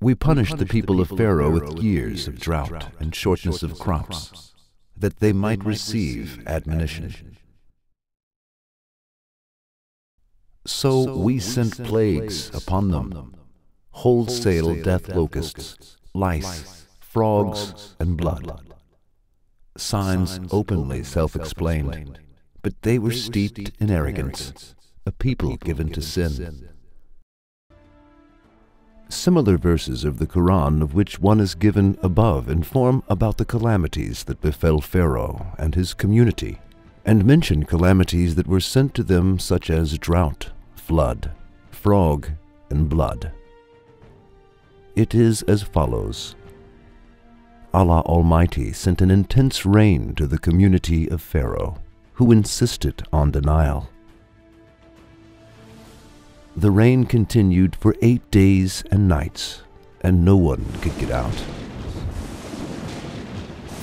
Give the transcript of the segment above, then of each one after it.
We punished the people of Pharaoh with years of drought and shortness of crops, that they might receive admonition. So we sent plagues upon them, wholesale death locusts, lice, frogs, and blood. Signs openly self-explained, but they were steeped in arrogance, a people given to sin. Similar verses of the Qur'an, of which one is given above, inform about the calamities that befell Pharaoh and his community, and mention calamities that were sent to them, such as drought, flood, frog, and blood. It is as follows. Allah Almighty sent an intense rain to the community of Pharaoh, who insisted on denial. The rain continued for 8 days and nights, and no one could get out.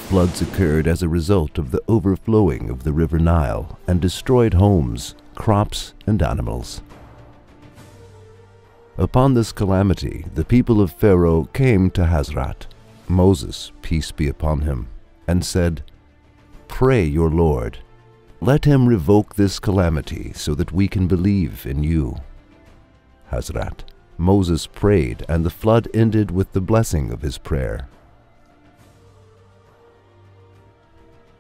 Floods occurred as a result of the overflowing of the river Nile and destroyed homes, crops, and animals. Upon this calamity, the people of Pharaoh came to Hazrat, Moses, peace be upon him, and said, "Pray your Lord, let him revoke this calamity so that we can believe in you." Hazrat Moses prayed, and the flood ended with the blessing of his prayer.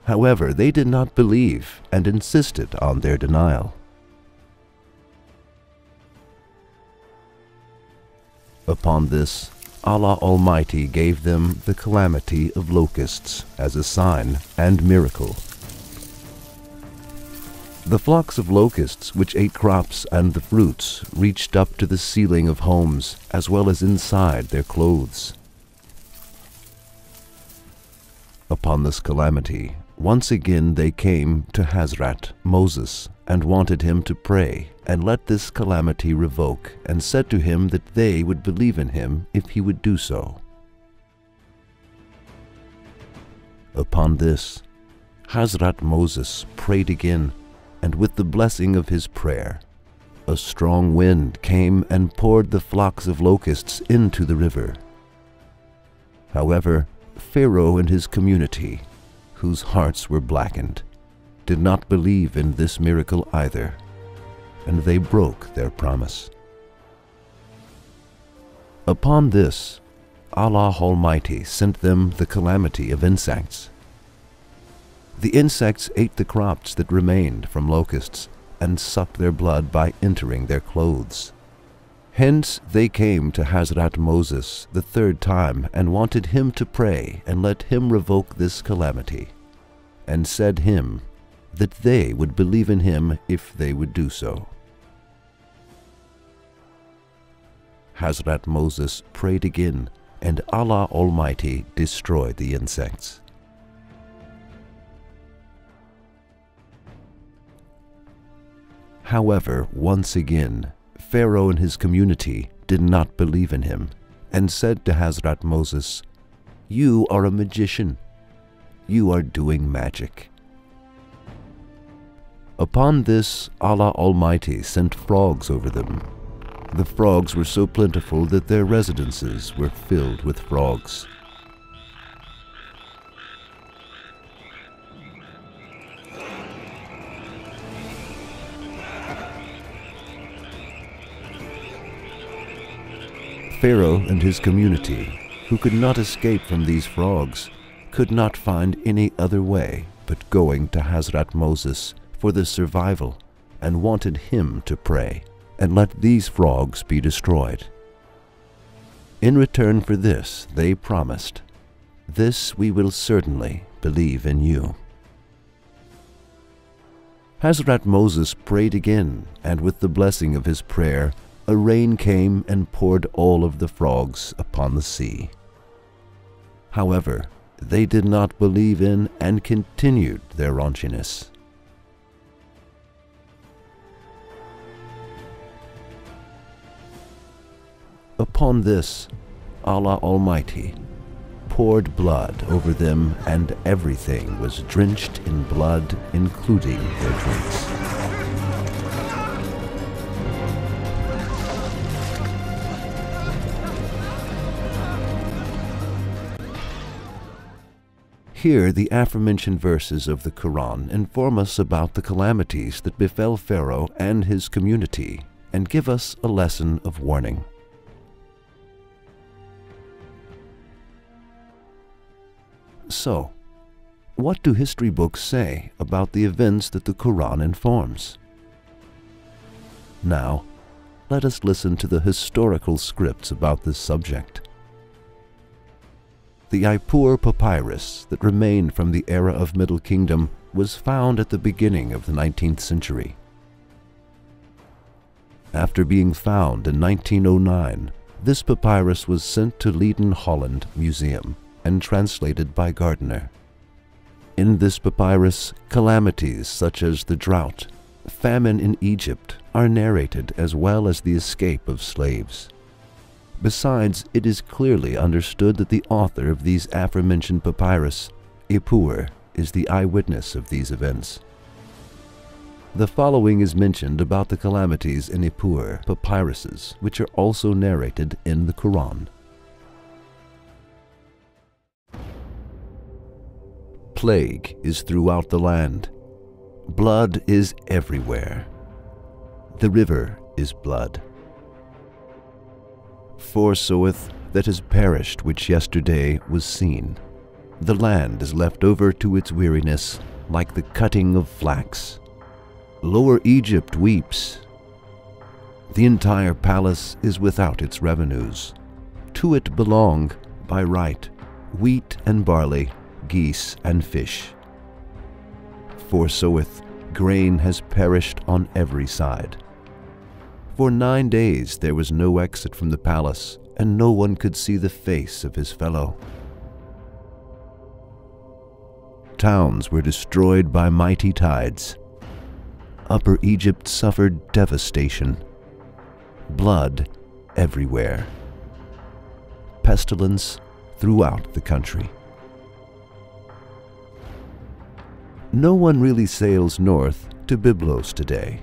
However, they did not believe and insisted on their denial. Upon this, Allah Almighty gave them the calamity of locusts as a sign and miracle. The flocks of locusts which ate crops and the fruits reached up to the ceiling of homes as well as inside their clothes. Upon this calamity, once again they came to Hazrat Moses and wanted him to pray and let this calamity revoke, and said to him that they would believe in him if he would do so. Upon this, Hazrat Moses prayed again, and with the blessing of his prayer, a strong wind came and poured the flocks of locusts into the river. However, Pharaoh and his community, whose hearts were blackened, did not believe in this miracle either, and they broke their promise. Upon this, Allah Almighty sent them the calamity of insects. The insects ate the crops that remained from locusts and sucked their blood by entering their clothes. Hence they came to Hazrat Moses the third time and wanted him to pray and let him revoke this calamity, and said him that they would believe in him if they would do so. Hazrat Moses prayed again, and Allah Almighty destroyed the insects. However, once again, Pharaoh and his community did not believe in him, and said to Hazrat Moses, "You are a magician. You are doing magic." Upon this, Allah Almighty sent frogs over them. The frogs were so plentiful that their residences were filled with frogs. Pharaoh and his community, who could not escape from these frogs, could not find any other way but going to Hazrat Moses for their survival, and wanted him to pray and let these frogs be destroyed. In return for this, they promised, "This we will certainly believe in you." Hazrat Moses prayed again, and with the blessing of his prayer, a rain came and poured all of the frogs upon the sea. However, they did not believe in and continued their raunchiness. Upon this, Allah Almighty poured blood over them, and everything was drenched in blood, including their drinks. Here, the aforementioned verses of the Qur'an inform us about the calamities that befell Pharaoh and his community and give us a lesson of warning. So, what do history books say about the events that the Qur'an informs? Now, let us listen to the historical scripts about this subject. The Ipuwer papyrus that remained from the era of Middle Kingdom was found at the beginning of the 19th century. After being found in 1909, this papyrus was sent to Leiden, Holland Museum and translated by Gardner. In this papyrus, calamities such as the drought, famine in Egypt are narrated, as well as the escape of slaves. Besides, it is clearly understood that the author of these aforementioned papyrus, Ipuwer, is the eyewitness of these events. The following is mentioned about the calamities in Ipuwer papyruses, which are also narrated in the Qur'an. Plague is throughout the land. Blood is everywhere. The river is blood. Forsooth that has perished which yesterday was seen. The land is left over to its weariness, like the cutting of flax. Lower Egypt weeps. The entire palace is without its revenues. To it belong, by right, wheat and barley, geese and fish. Forsooth grain has perished on every side. For 9 days there was no exit from the palace, and no one could see the face of his fellow. Towns were destroyed by mighty tides. Upper Egypt suffered devastation. Blood everywhere. Pestilence throughout the country. No one really sails north to Byblos today.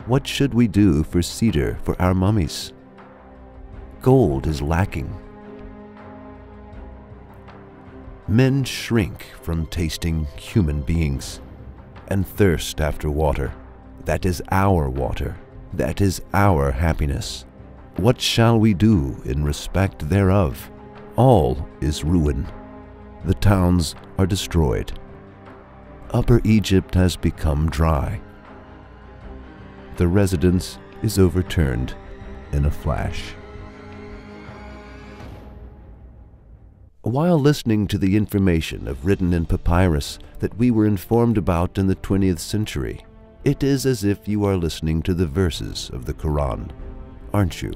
What should we do for cedar for our mummies? Gold is lacking. Men shrink from tasting human beings and thirst after water. That is our water. That is our happiness. What shall we do in respect thereof? All is ruin. The towns are destroyed. Upper Egypt has become dry. The residence is overturned in a flash. While listening to the information written in papyrus that we were informed about in the 20th century, it is as if you are listening to the verses of the Qur'an, aren't you?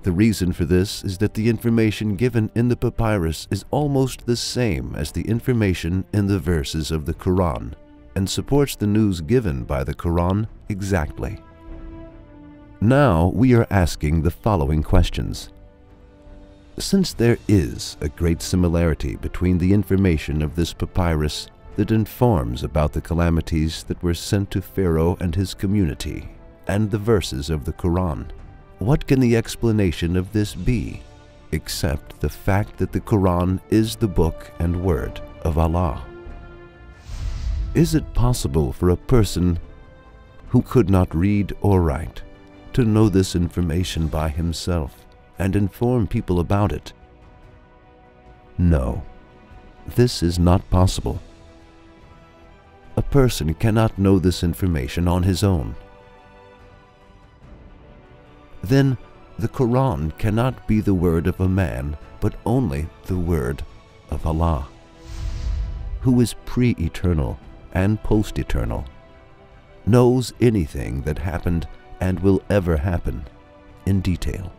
The reason for this is that the information given in the papyrus is almost the same as the information in the verses of the Qur'an, and supports the news given by the Qur'an exactly. Now we are asking the following questions. Since there is a great similarity between the information of this papyrus that informs about the calamities that were sent to Pharaoh and his community, and the verses of the Qur'an, what can the explanation of this be, except the fact that the Qur'an is the book and word of Allah? Is it possible for a person who could not read or write to know this information by himself and inform people about it? No, this is not possible. A person cannot know this information on his own. Then the Qur'an cannot be the word of a man, but only the word of Allah, who is pre-eternal and post-eternal, knows anything that happened and will ever happen in detail.